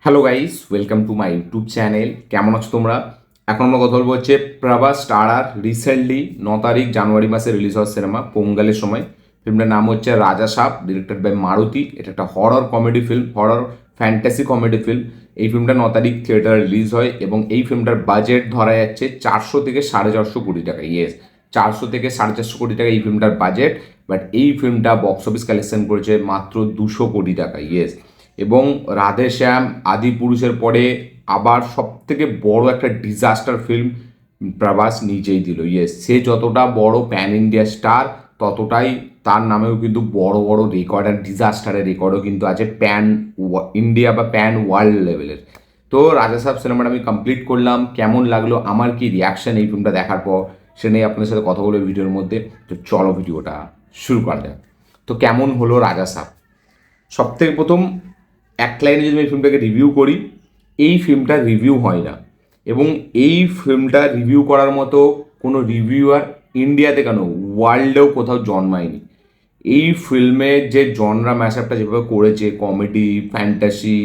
Hello guys, welcome to my YouTube channel. কেমন আছো তোমরা? এখন আমরা কথা বলবো হচ্ছে প্রভাস স্টারার রিসেন্টলি 9 তারিখ জানুয়ারি মাসে রিলিজ হওয়ার সিনেমা পোঙ্গালের সময়। ফিল্মটার নাম হচ্ছে রাজা সাব, ডিরেক্টেড বাই মারুতি। এটা একটা horror comedy film, horror fantasy comedy film. এই ফিল্মটা 9 তারিখ থিয়েটারে রিলিজ হয় এবং এই ফিল্মটার বাজেট ধরা যাচ্ছে 400 থেকে 450 কোটি টাকা। ইয়েস, 400 থেকে 450 কোটি টাকা এই ফিল্মটার বাজেট। বাট এই ফিল্মটা বক্স অফিস কালেকশন করেছে মাত্র 200 কোটি টাকা। ইয়েস, এবং রাধেশ্যাম, আদিপুরুষের পরে আবার সব থেকে বড় একটা ডিজাস্টার ফিল্ম প্রভাস নিজেই দিল। ইয়েস, সে যতটা বড় প্যান ইন্ডিয়া স্টার, ততটাই তার নামেও কিন্তু বড় বড় রেকর্ড আর ডিজাস্টারের রেকর্ডও কিন্তু আছে প্যান ইন্ডিয়া বা প্যান ওয়ার্ল্ড লেভেলের। তো রাজা সাহেব সিনেমাটা আমি কমপ্লিট করলাম। কেমন লাগলো, আমার কি রিয়াকশন এই ফিল্মটা দেখার পর, সে নিয়ে আপনাদের সাথে কথা বলবো ভিডিওর মধ্যে। তো চলো ভিডিওটা শুরু করা যাক। তো কেমন হলো রাজা সাহেব? সব থেকে প্রথম এক লাইনে যদি আমি ফিল্মটাকে রিভিউ করি, এই ফিল্মটা রিভিউ হয় না। এবং এই ফিল্মটা রিভিউ করার মতো কোনো রিভিউয়ার ইন্ডিয়াতে কেন, ওয়ার্ল্ডেও কোথাও জন্মায়নি। এই ফিল্মে যে জনরা ম্যাশআপটা যেভাবে করেছে, কমেডি, ফ্যান্টাসি,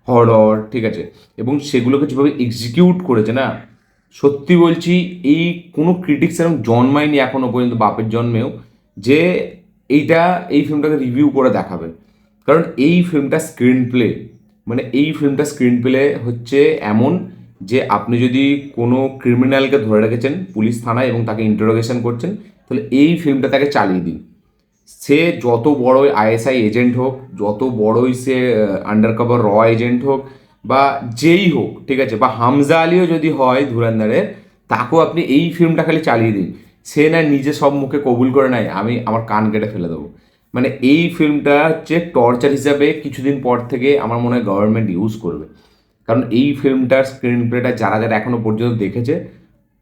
হরর, ঠিক আছে, এবং সেগুলোকে যেভাবে এক্সিকিউট করেছে না, সত্যি বলছি, এই কোনো ক্রিটিক্স এরকম জন্মায়নি এখনো পর্যন্ত বাপের জন্মেও যে এই ফিল্মটাকে রিভিউ করে দেখাবে। কারণ এই ফিল্মটা স্ক্রিন প্লে হচ্ছে এমন যে আপনি যদি কোনো ক্রিমিনালকে ধরে রেখেছেন পুলিশ থানায় এবং তাকে ইন্টারোগেশন করছেন, তাহলে এই ফিল্মটা তাকে চালিয়ে দিন। সে যত বড়ই আইএসআই এজেন্ট হোক, যত বড়ই সে আন্ডার কভার র এজেন্ট হোক, বা যেই হোক, ঠিক আছে, বা হামজা আলীও যদি হয় ধুরন্ধরের, তাকেও আপনি এই ফিল্মটা খালি চালিয়ে দিন, সে না নিজে সব মুখে কবুল করে নেয় আমি আমার কান কেটে ফেলে দেবো। মানে এই ফিল্মটা হচ্ছে টর্চার হিসাবে কিছুদিন পর থেকে আমার মনে হয় গভর্নমেন্ট ইউজ করবে। কারণ এই ফিল্মটার স্ক্রিন প্লেটা যারা যারা এখনো পর্যন্ত দেখেছে,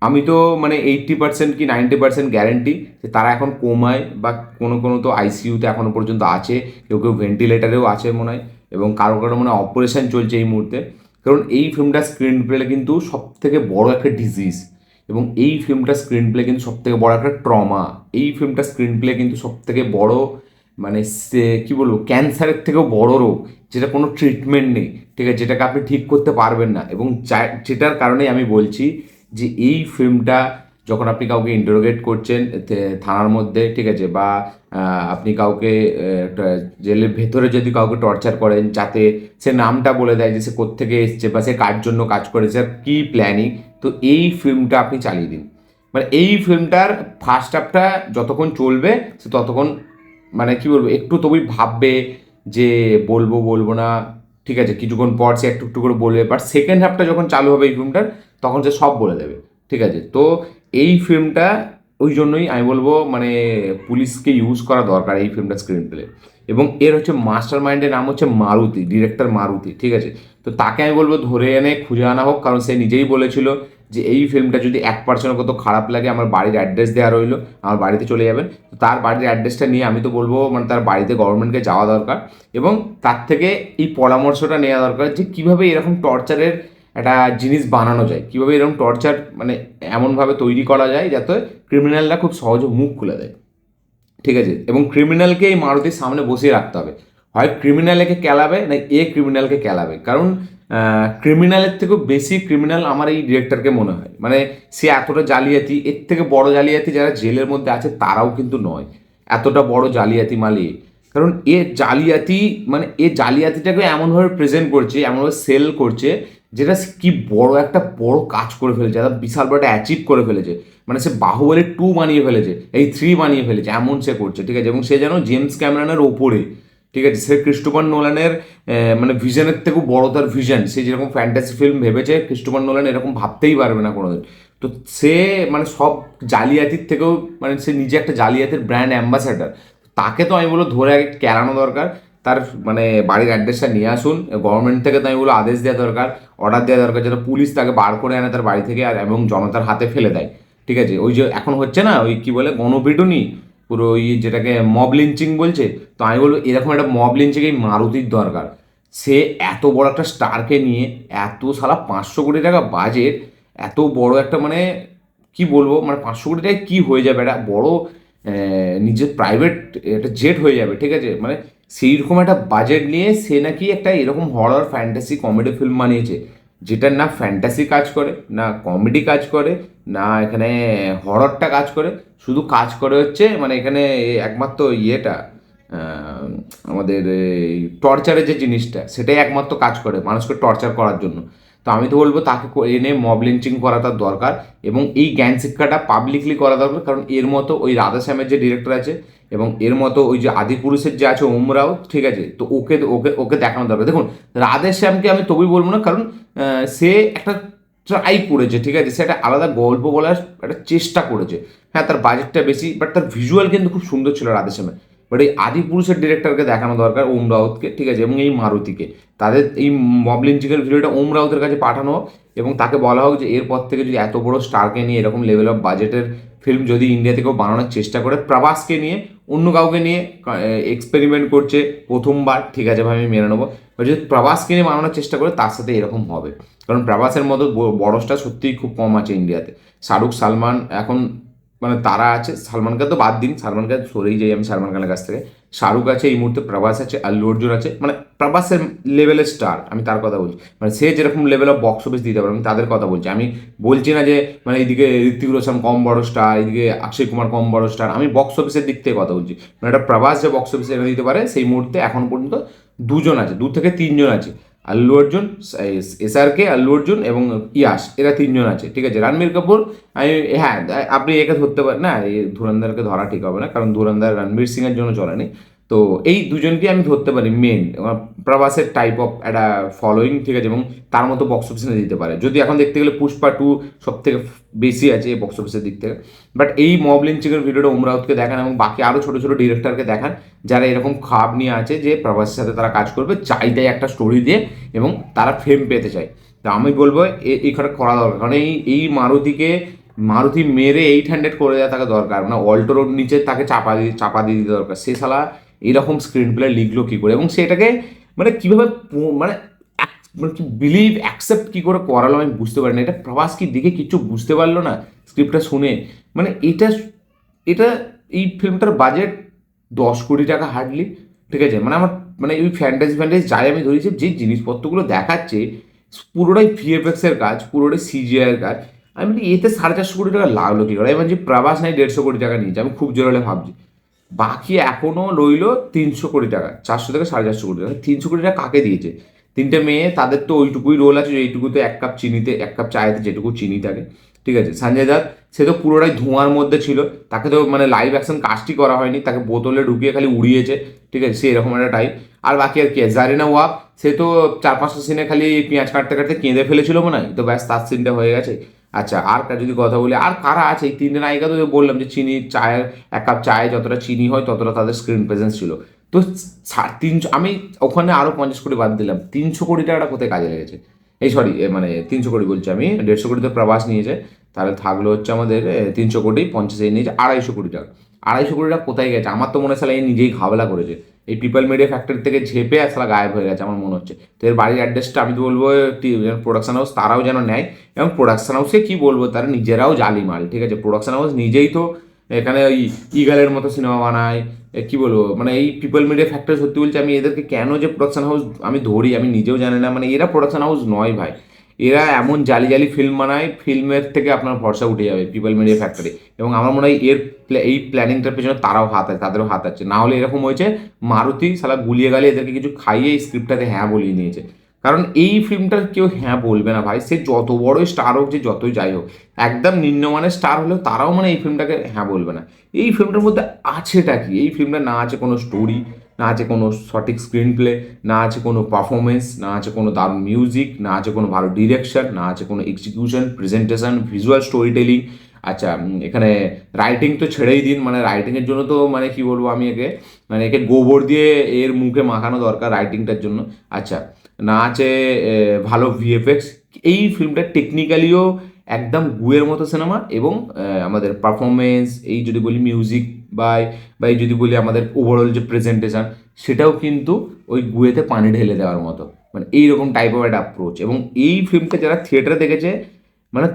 আমি তো মানে 80% কি 90% গ্যারেন্টি যে তারা এখন কোমায় বা কোনো কোনো তো আইসিইউতে এখনো পর্যন্ত আছে, কেউ কেউ ভেন্টিলেটারেও আছে মনে হয়, এবং কারো কারো মনে হয় অপারেশন চলছে এই মুহূর্তে। কারণ এই ফিল্মটার স্ক্রিন প্লে কিন্তু সব থেকে বড় একটা ডিজিজ, এবং এই ফিল্মটার স্ক্রিন প্লে কিন্তু সব থেকে বড় একটা ট্রমা। এই ফিল্মটার স্ক্রিন প্লে কিন্তু সব থেকে বড়, মানে সে কী বলবো, ক্যান্সারের থেকেও বড় রোগ, যেটা কোনো ট্রিটমেন্ট নেই, ঠিক আছে, যেটাকে আপনি ঠিক করতে পারবেন না। এবং যেটার কারণেই আমি বলছি যে এই ফিল্মটা যখন আপনি কাউকে ইন্টারোগেট করছেন থানার মধ্যে, ঠিক আছে, বা আপনি কাউকে একটা জেলের ভেতরে যদি কাউকে টর্চার করেন, যাতে সে নামটা বলে দেয় যে সে কোত্থেকে এসছে বা সে কার জন্য কাজ করেছে আর কী প্ল্যানিং, তো এই ফিল্মটা আপনি চালিয়ে দিন। মানে এই ফিল্মটার ফার্স্ট হাফটা যতক্ষণ চলবে সে ততক্ষণ, মানে কী বলবো, একটু তবুই ভাববে যে বলবো বলবো না, ঠিক আছে, কিছুক্ষণ পর সে একটু একটু করে বলবে। বাট সেকেন্ড হাফটা যখন চালু হবে এই ফিল্মটার, তখন সে সব বলে দেবে, ঠিক আছে। তো এই ফিল্মটা ওই জন্যই আমি বলবো মানে পুলিশকে ইউজ করা দরকার এই ফিল্মটা স্ক্রিন প্লে। এবং এর হচ্ছে মাস্টার মাইন্ডের নাম হচ্ছে মারুতি, ডিরেক্টর মারুতি, ঠিক আছে। তো তাকে আমি বলবো ধরে এনে খুঁজে আনা হোক, কারণ সে নিজেই বলেছিল যে এই ফিল্মটা যদি 1% কত খারাপ লাগে, আমার বাড়ির অ্যাড্রেস দেওয়া রইলো, আমার বাড়িতে চলে যাবেন। তো তার বাড়ির অ্যাড্রেসটা নিয়ে আমি তো বলবো মানে তার বাড়িতে গভর্নমেন্টকে যাওয়া দরকার, এবং তার থেকে এই পরামর্শটা নেওয়া দরকার যে কীভাবে এরকম টর্চারের একটা জিনিস বানানো যায়, কীভাবে এরকম টর্চার মানে এমনভাবে তৈরি করা যায় যাতে ক্রিমিনালরা খুব সহজে মুখ খুলে দেয়, ঠিক আছে। এবং ক্রিমিনালকে এই মারুতির সামনে বসিয়ে রাখতে হবে, হয় ক্রিমিনালকে কেলাবে না এ ক্রিমিনালকে কেলাবে। কারণ ক্রিমিনালের থেকেও বেশি ক্রিমিনাল আমার এই ডিরেক্টরকে মনে হয়। মানে সে এতটা জালিয়াতি, এর থেকে বড় জালিয়াতি যারা জেলের মধ্যে আছে তারাও কিন্তু নয়, এতটা বড় জালিয়াতি মালিক। কারণ এ জালিয়াতিটাকে এমনভাবে প্রেজেন্ট করছে, এমনভাবে সেল করছে, যেটা কি বড় একটা বড় কাজ করে ফেলেছে, একটা বিশাল বড় একটা অ্যাচিভ করে ফেলেছে। মানে সে বাহুবলী 2 বানিয়ে ফেলেছে, এই 3 বানিয়ে ফেলেছে, এমন সে করছে, ঠিক আছে। এবং সে যেন জেমস ক্যামেরনের ওপরে, ঠিক আছে, সে ক্রিস্টোফার নোলানের মানে ভিশনের থেকেও বড় তার ভিশন। সে যেরকম ফ্যান্টাসি ফিল্ম ভেবেছে, ক্রিস্টোফার নোলান এরকম ভাবতেই পারবে না কোনোদিন। তো সে মানে সব জালিয়াতির থেকেও, মানে সে নিজে একটা জালিয়াতির ব্র্যান্ড অ্যাম্বাসাডার। তাকে তো আমি বলবো ধরে আগে কেলানো দরকার, তার মানে বাড়ির অ্যাড্রেসটা নিয়ে আসুন। গভর্নমেন্ট থেকে তো আমি বলবো আদেশ দেওয়া দরকার, অর্ডার দেওয়া দরকার, যেটা পুলিশ তাকে বার করে আনে তার বাড়ি থেকে আর এবং জনতার হাতে ফেলে দেয়, ঠিক আছে। ওই যে এখন হচ্ছে না, ওই কি বলে, গণপিটুনি, পুরো ওই যেটাকে মব লিঞ্চিং বলছে, তো আমি বলবো এরকম একটা মব লিঞ্চিং এই মারুতির দরকার। সে এত বড় একটা স্টারকে নিয়ে, এত সালা 500 কোটি টাকা বাজেট, এত বড় একটা মানে কি বলবো, মানে 500 কোটি টাকায় কী হয়ে যাবে, একটা বড় নিজের প্রাইভেট একটা জেট হয়ে যাবে, ঠিক আছে। মানে সেইরকম একটা বাজেট নিয়ে সে নাকি একটা এরকম হরর ফ্যান্টাসি কমেডি ফিল্ম বানিয়েছে, যেটার না ফ্যান্টাসি কাজ করে, না কমেডি কাজ করে, না এখানে হররটা কাজ করে, শুধু কাজ করে হচ্ছে মানে এখানে একমাত্র ইয়েটা আহ, আমাদের এই টর্চারের যে জিনিসটা সেটাই একমাত্র কাজ করে মানুষকে টর্চার করার জন্য। তো আমি তো বলবো তাকে এনে মব লিঞ্চিং করা তার দরকার, এবং এই জ্ঞান শিক্ষাটা পাবলিকলি করা দরকার। কারণ এর মতো ওই রাধাশ্যামের যে ডিরেক্টর আছে এবং এর মতো ওই যে আদিপুরুষের যে আছে ওমরাও, ঠিক আছে, তো ওকে ওকে ওকে দেখানো দরকার। দেখুন, রাধেশ্যামকে আমি তবেই বলবো না, কারণ সে একটা ট্রাই করেছে, ঠিক আছে, সে একটা আলাদা গল্প বলার একটা চেষ্টা করেছে। হ্যাঁ, তার বাজেটটা বেশি, বাট তার ভিজুয়াল কিন্তু খুব সুন্দর ছিল রাধেশ্যামে। বাট এই আদিপুরুষের ডিরেক্টরকে দেখানো দরকার, ওম রাউতকে, ঠিক আছে, এবং এই মারুতিকে, তাদের এই মব লিঞ্চিংয়ের ভিডিওটা ওম রাউতের কাছে পাঠানো হোক, এবং তাকে বলা হোক যে এরপর থেকে যদি এত বড় স্টারকে নিয়ে এরকম লেভেল অফ বাজেটের ফিল্ম যদি ইন্ডিয়া থেকেও বানানোর চেষ্টা করে, প্রভাসকে নিয়ে অন্য কাউকে নিয়ে এক্সপেরিমেন্ট করছে প্রথমবার, ঠিক আছে ভাই, আমি মেনে নেবো। যদি প্রভাসকে নিয়ে বানানোর চেষ্টা করে তার সাথে এরকম হবে, কারণ প্রভাসের মতো বড় স্টার সত্যিই খুব কম আছে ইন্ডিয়াতে। শাহরুখ, সালমান এখন মানে তারা আছে, সালমানকে তো বাদ দিন, সালমানকে সরেই যাই আমি সালমান খানের কাছ থেকে। শাহরুখ আছে এই মুহূর্তে, প্রভাস আছে, আল্লু অর্জুন আছে, মানে প্রভাসের লেভেলের স্টার আমি তার কথা বলছি, মানে সে যেরকম লেভেল অফ বক্স অফিস দিতে পারে আমি তাদের কথা বলছি। আমি বলছি না যে মানে এইদিকে ঋত্বিক রোশন কম বড় স্টার, এইদিকে অক্ষয় কুমার কম বড় স্টার, আমি বক্স অফিসের দিক থেকে কথা বলছি। মানে একটা প্রভাস যে বক্স অফিসে এনে দিতে পারে সেই মুহূর্তে এখন পর্যন্ত দুজন আছে, দু থেকে তিনজন আছে। আল্লু অর্জুন, এসআরকে, আল্লু অর্জুন এবং ইয়াশ, এরা তিনজন আছে, ঠিক আছে। রণবীর কাপুর, আমি, হ্যাঁ, আপনি একে ধরতে পারেন না, এই ধুরন্ধরকে ধরা ঠিক হবে না, কারণ ধুরন্ধর রণবীর সিংয়ের জন্য চলেনি। তো এই দুজনকে আমি ধরতে পারি মেন, প্রভাসের টাইপ অফ একটা ফলোয়িং, ঠিক আছে, এবং তার মতো বক্স অফিসে দিতে পারে। যদি এখন দেখতে গেলে পুষ্পা 2 সব থেকে বেশি আছে এই বক্স অফিসের দিক থেকে। বাট এই মব লিঞ্চিংয়ের ভিডিওটা উমরাউতকে দেখান এবং বাকি আরও ছোটো ছোটো ডিরেক্টরকে দেখান যারা এরকম খাপ নিয়ে আছে যে প্রভাসের সাথে তারা কাজ করবে, চাইটাই একটা স্টোরি দিয়ে, এবং তারা ফেম পেতে চায়। তো আমি বলবো এইখানে করা দরকার, কারণ মারুতি মেরে 800 করে দেওয়া তাকে দরকার, মানে অল্টো রোড নিচে তাকে চাপা দিয়ে দিতে দরকার। সে শালা এরকম স্ক্রিন প্লে লিখলো কী করে, এবং সেটাকে মানে কীভাবে মানে মানে কি বিলিভ অ্যাকসেপ্ট কী করে করালো আমি বুঝতে পারি না। এটা প্রভাস কি দেখে কিচ্ছু বুঝতে পারলো না স্ক্রিপ্টটা শুনে? মানে এটা এটা এই ফিল্মটার বাজেট 10 কোটি টাকা হার্ডলি, ঠিক আছে। মানে আমার মানে ওই ফ্যান্টাসি যাই আমি ধরেছি, যে জিনিসপত্রগুলো দেখাচ্ছে পুরোটাই ভিএফএক্সের কাজ, পুরোটাই সিজিআইয়ের কাজ। আমি বলি এতে 450 কোটি টাকা লাগলো কী করে? এবার যে প্রভাস নাই 150 কোটি টাকা নিয়েছে, আমি খুব জোর হলে ভাবছি বাকি এখনও রইলো 300 কোটি টাকা, 400 থেকে 450 কোটি টাকা। 300 কোটি টাকা কাকে দিয়েছে? তিনটে মেয়ে, তাদের তো ওইটুকুই রোল আছে, এইটুকুতে এক কাপ চিনিতে, এক কাপ চায়েতে যেটুকু চিনি থাকে, ঠিক আছে। সঞ্জয় দত্ত, সে তো পুরোটাই ধোঁয়ার মধ্যে ছিল, তাকে তো মানে লাইভ অ্যাকশন কাজটি করা হয়নি, তাকে বোতলে ঢুকিয়ে খালি উড়িয়েছে, ঠিক আছে, সে এরকম একটা টাইপ। আর বাকি আর কি, জারিনা ওয়াক, সে তো 4-5টা সিনে খালি পেঁয়াজ কাটতে কাটতে কেঁদে ফেলেছিল মনে হয়, তো ব্যাস তার সিনটা হয়ে গেছে। আচ্ছা, আর যদি কথা বলি আর কারা আছে, এই তিনটে নায়িকা তো বললাম যে চিনি চায়ের, এক কাপ চায়ে যতটা চিনি হয় ততটা তাদের স্ক্রিন প্রেজেন্স ছিল। তো 300, আমি ওখানে আরও 50 কোটি বাদ দিলাম, 300 কোটি টাকাটা কোথায় কাজে লেগেছে? এই সরি, মানে 300 কোটি বলছি আমি, 150 কোটি তো প্রবাস নিয়েছে, তাহলে থাকলো হচ্ছে আমাদের 300 কোটি, 50 নিয়েছে 250 কোটি টাকা। 250 কোটি টাকা কোথায় গেছে? আমার তো মনে হয় এই নিজেই ঘাবলা করেছে, এই পিপল মিডিয়া ফ্যাক্টরি থেকে ঝেপে আসলে গায়েব হয়ে গেছে আমার মনে হচ্ছে। তো এর বাড়ির অ্যাড্রেসটা আমি তো বলবো প্রোডাকশন হাউস তারাও যেন নেয়, এবং প্রোডাকশন হাউসে কী বলবো, তারা নিজেরাও জালি মাল, ঠিক আছে। প্রোডাকশন হাউস নিজেই তো এখানে ওই ইগালের মতো সিনেমা বানায়, কি বলবো, মানে এই পিপল মিডিয়া ফ্যাক্টরি, সত্যি বলছি আমি এদেরকে কেন যে প্রোডাকশন হাউস আমি ধরি আমি নিজেও জানি না। মানে এরা প্রোডাকশন হাউস নয় ভাই, এরা এমন জালি জালি ফিল্ম বানায়, ফিল্মের থেকে আপনার ভরসা উঠে যাবে পিপল মিডিয়া ফ্যাক্টরি। এবং আমার মনে হয় এই প্ল্যানিংটার পেছনে তারাও হাত আছে, তাদেরও হাত আছে, না হলে এরকম হয়েছে মারুতি সালা গুলিয়ে গালিয়ে এদেরকে কিছু খাইয়ে এই স্ক্রিপ্টটাতে হ্যাঁ বলিয়ে নিয়েছে। কারণ এই ফিল্মটার কেউ হ্যাঁ বলবে না ভাই, সে যত বড়ই স্টার হোক, যে যতই যাই হোক, একদম নিম্নমানের স্টার হলেও তারাও মানে এই ফিল্মটাকে হ্যাঁ বলবে না। এই ফিল্মটার মধ্যে আছেটা কি? এই ফিল্মটা না আছে কোনো স্টোরি, না আছে কোনো সঠিক স্ক্রিন প্লে, না আছে কোনো পারফরমেন্স, না আছে কোনো দারুণ মিউজিক, না আছে কোনো ভালো ডিরেকশন, না আছে কোনো execution, presentation, visual story telling. আচ্ছা, এখানে রাইটিং তো ছেড়েই দিন, মানে রাইটিংয়ের জন্য তো মানে কি বলবো আমি, একে গোবর দিয়ে এর মুখে মাখানো দরকার রাইটিংটার জন্য। আচ্ছা, না আছে ভালো ভিএফএক্স। এই ফিল্মটা টেকনিক্যালিও একদম গুয়ের মতো সিনেমা, এবং আমাদের পারফরমেন্স, এই যদি বলি মিউজিক, বা বা এই যদি বলি আমাদের ওভারঅল যে প্রেজেন্টেশন, সেটাও কিন্তু ওই গুয়েতে পানি ঢেলে দেওয়ার মতো, মানে এইরকম টাইপ অফ একটা অ্যাপ্রোচ। এবং এই ফিল্মটা যারা থিয়েটারে দেখেছে, মানে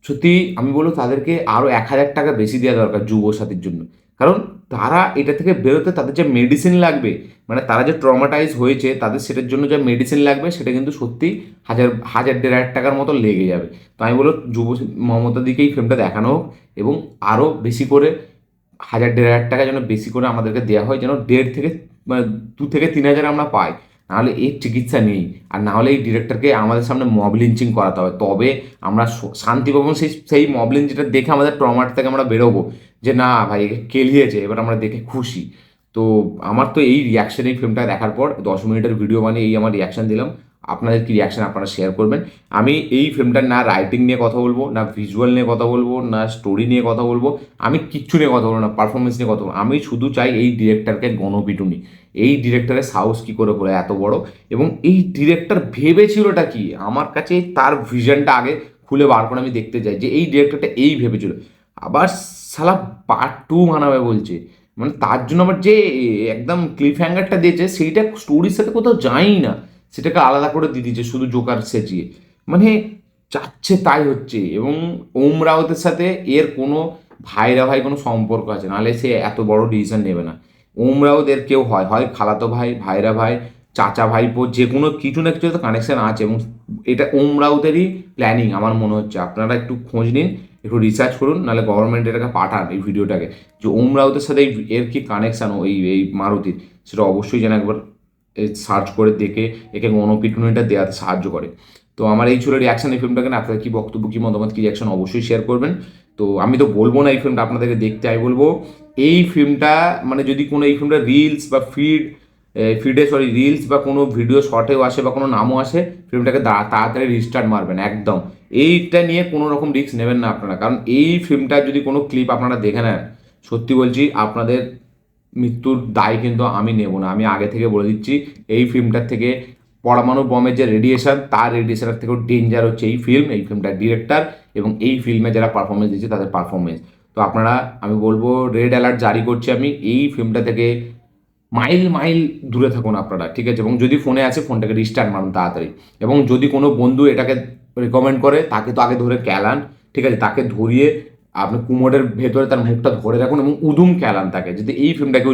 সত্যি আমি বলবো তাদেরকে আরও 1,000 টাকা বেশি দেওয়া দরকার যুবসাথীর জন্য। কারণ তারা এটা থেকে বেরোতে তাদের যে মেডিসিন লাগবে, মানে তারা যে ট্রমাটাইজ হয়েছে তাদের সেটার জন্য যে মেডিসিন লাগবে সেটা কিন্তু সত্যি 1,000-1,500 টাকার মতো লেগে যাবে। তো আমি বলবো মমতা দিকে এই ফিল্মটা দেখানো হোক এবং আরও বেশি করে 1,000-1,500 টাকা যেন বেশি করে আমাদেরকে দেওয়া হয়, যেন 2,000 থেকে 3,000 আমরা পাই। নাহলে এর চিকিৎসা নেই, আর নাহলে এই ডিরেক্টরকে আমাদের সামনে মব লিঞ্চিং করাতে হবে, তবে আমরা শান্তি পাবো। সেই মব লিঞ্চিংটা দেখে আমাদের ট্রমাট থেকে আমরা বেরোবো যে না ভাই একে কেলিয়েছে, এবার আমরা দেখে খুশি। তো আমার তো এই রিয়াকশন এই ফিল্মটা দেখার পর 10 মিনিটের ভিডিও বানিয়ে এই আমার রিয়াকশন দিলাম। আপনাদের কি রিয়াকশন আপনারা শেয়ার করবেন। আমি এই ফিল্মটার না রাইটিং নিয়ে কথা বলবো, না ভিজুয়াল নিয়ে কথা বলবো, না স্টোরি নিয়ে কথা বলবো, আমি কিচ্ছু নিয়ে কথা বলবো না, পারফরমেন্স নিয়ে কথা বলবো। আমি শুধু চাই এই ডিরেক্টরকে গণপিটুনি। এই ডিরেক্টরের সাহস কী করে করে এত বড়, এবং এই ডিরেক্টর ভেবেছিলটা কি, আমার কাছে তার ভিশনটা আগে খুলে বার করে আমি দেখতে চাই যে এই ডিরেক্টরটা এই ভেবেছিল। আবার শালা পার্ট 2 বানাবে বলছে, মানে তার জন্য আমার যে একদম ক্লিফ হ্যাঙ্গারটা দিয়েছে সেইটা স্টোরির সাথে কোথাও যায়ই না, সেটাকে আলাদা করে দিয়ে দিয়েছে শুধু জোকার সেচিয়ে। মানে চাচ্ছে তাই হচ্ছে। এবং ওম রাউতের সাথে এর কোনো ভাইরা ভাই কোনো সম্পর্ক আছে, নাহলে সে এত বড় ডিসিশন নেবে না। ওম রাউত এর কেউ হয়, হয় খালাতো ভাই, ভাইরা ভাই, চাচা ভাইপো, যে কোনো কিছু না কিছু তো কানেকশন আছে, এবং এটা ওম রাউতেরই প্ল্যানিং আমার মনে হচ্ছে। আপনারা একটু খোঁজ নিন, একটু রিসার্চ করুন, নাহলে গভর্নমেন্ট এটাকে পাঠান এই ভিডিওটাকে, যে ওম রাউতের সাথে এর কি কানেকশান এই এই মারুতির, সেটা অবশ্যই যেন একবার সার্চ করে দেখে একে গণপিটুনিটা দেওয়াতে সাহায্য করে। তো আমার এই ছিল রিয়াকশন এই ফিল্মটাকে। আপনাদের কি বক্তব্য, কি মতামত, কি রিয়াকশন অবশ্যই শেয়ার করবেন। তো আমি তো বলবো না এই ফিল্মটা আপনাদেরকে দেখতে, আমি বলবো এই ফিল্মটা মানে যদি কোনো এই ফিল্মটা রিলস বা রিলস বা কোনো ভিডিও শর্টেও আসে বা কোনো নামও আসে, ফিল্মটাকে তাড়াতাড়ি রিস্টার্ট মারবেন একদম। এইটা নিয়ে কোনো রকম রিস্ক নেবেন না আপনারা, কারণ এই ফিল্মটা যদি কোনো ক্লিপ আপনারা দেখে নেন, সত্যি বলছি আপনাদের মৃত্যুর দায় কিন্তু আমি নেব না। আমি আগে থেকে বলে দিচ্ছি, এই ফিল্মটার থেকে পরমাণু বমের যে রেডিয়েশন, তার রেডিয়েশনের থেকেও ডেঞ্জার হচ্ছে এই ফিল্মটার ডিরেক্টর এবং এই ফিল্মে যারা পারফরমেন্স দিচ্ছে তাদের পারফরমেন্স। তো আপনারা, আমি বলবো রেড অ্যালার্ট জারি করছি আমি, এই ফিল্মটা থেকে মাইল মাইল দূরে থাকুন আপনারা, ঠিক আছে। এবং যদি ফোনে আছে ফোনটাকে রিস্টার্ট মারুন তাড়াতাড়ি। এবং যদি কোনো বন্ধু এটাকে রেকমেন্ড করে তাকে তো আগে ধরে ক্যালান, ঠিক আছে, তাকে ধরিয়ে আপনি কুমোডের ভেতরে তার মুখটা ধরে রাখুন এবং উদুম খেলান তাকে, যদি এই ফিল্মটাকেও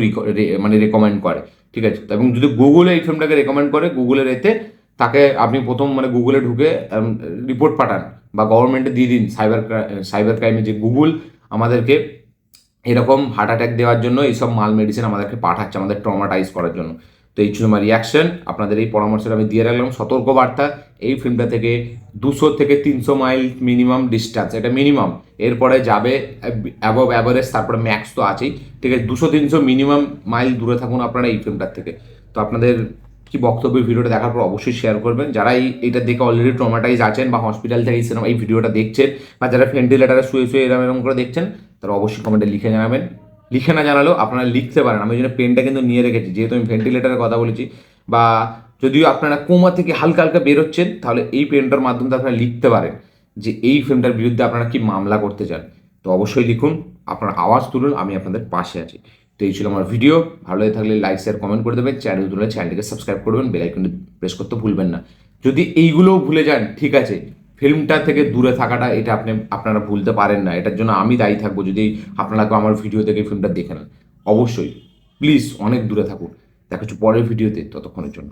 মানে রেকমেন্ড করে, ঠিক আছে। এবং যদি গুগলে এই ফিল্মটাকে রেকমেন্ড করে, গুগলের এতে তাকে আপনি প্রথম মানে গুগলে ঢুকে রিপোর্ট পাঠান বা গভর্নমেন্টে দিয়ে দিন, সাইবার ক্রাইমে, যে গুগল আমাদেরকে এরকম হার্ট অ্যাটাক দেওয়ার জন্য এইসব মাল মেডিসিন আমাদেরকে পাঠাচ্ছে আমাদের ট্রমাটাইজ করার জন্য। তো এই ছিল আমার রিয়াকশন, আপনাদের এই পরামর্শটা আমি দিয়ে রাখলাম। সতর্কবার্তা, এই ফিল্মটা থেকে 200 থেকে 300 মাইল মিনিমাম ডিস্টেন্স, এটা মিনিমাম, এরপরে যাবে অ্যাবভ অ্যাভারেজ, তারপরে ম্যাক্স তো আছেই, ঠিক আছে। 200-300 মিনিমাম মাইল দূরে থাকুন আপনারা এই ফিল্মটার থেকে। তো আপনাদের কি বক্তব্য ভিডিওটা দেখার পর অবশ্যই শেয়ার করবেন। যারা এইটা দেখে অলরেডি ট্রমাটাইজ আছেন বা হসপিটাল থেকে এই ভিডিওটা দেখছেন, বা যারা ভেন্টিলেটারে শুয়ে শুয়ে এরকম করে দেখছেন, তারা অবশ্যই কমেন্টে লিখে জানাবেন। লিখে না জানালেও আপনারা লিখতে পারেন, আমি ওই জন্য পেনটা কিন্তু নিয়ে রেখেছি, যেহেতু আমি ভেন্টিলেটারের কথা বলেছি। বা যদিও আপনারা কোমা থেকে হালকা হালকা বেরোচ্ছেন, তাহলে এই পেনটার মাধ্যমে আপনারা লিখতে পারেন যে এই ফিল্মটার বিরুদ্ধে আপনারা কি মামলা করতে চান। তো অবশ্যই লিখুন, আপনার আওয়াজ তুলুন, আমি আপনাদের পাশে আছি। তো এই ছিল আমার ভিডিও। ভালো লাগে থাকলে লাইক শেয়ার কমেন্ট করে দেবেন, চ্যানেল তুলে চ্যানেলটিকে সাবস্ক্রাইব করবেন, বেল আইকনটি প্রেস করতে ভুলবেন না। যদি এইগুলোও ভুলে যান, ঠিক আছে, ফিল্মটা থেকে দূরে থাকাটা এটা আপনারা ভুলতে পারেন না, এটার জন্য আমি দায়ী থাকবো যদি আপনারা আমার ভিডিও থেকে ফিল্মটা দেখে নেন। অবশ্যই প্লিজ অনেক দূরে থাকুন। দেখা হচ্ছে পরের ভিডিওতে, ততক্ষণের জন্য।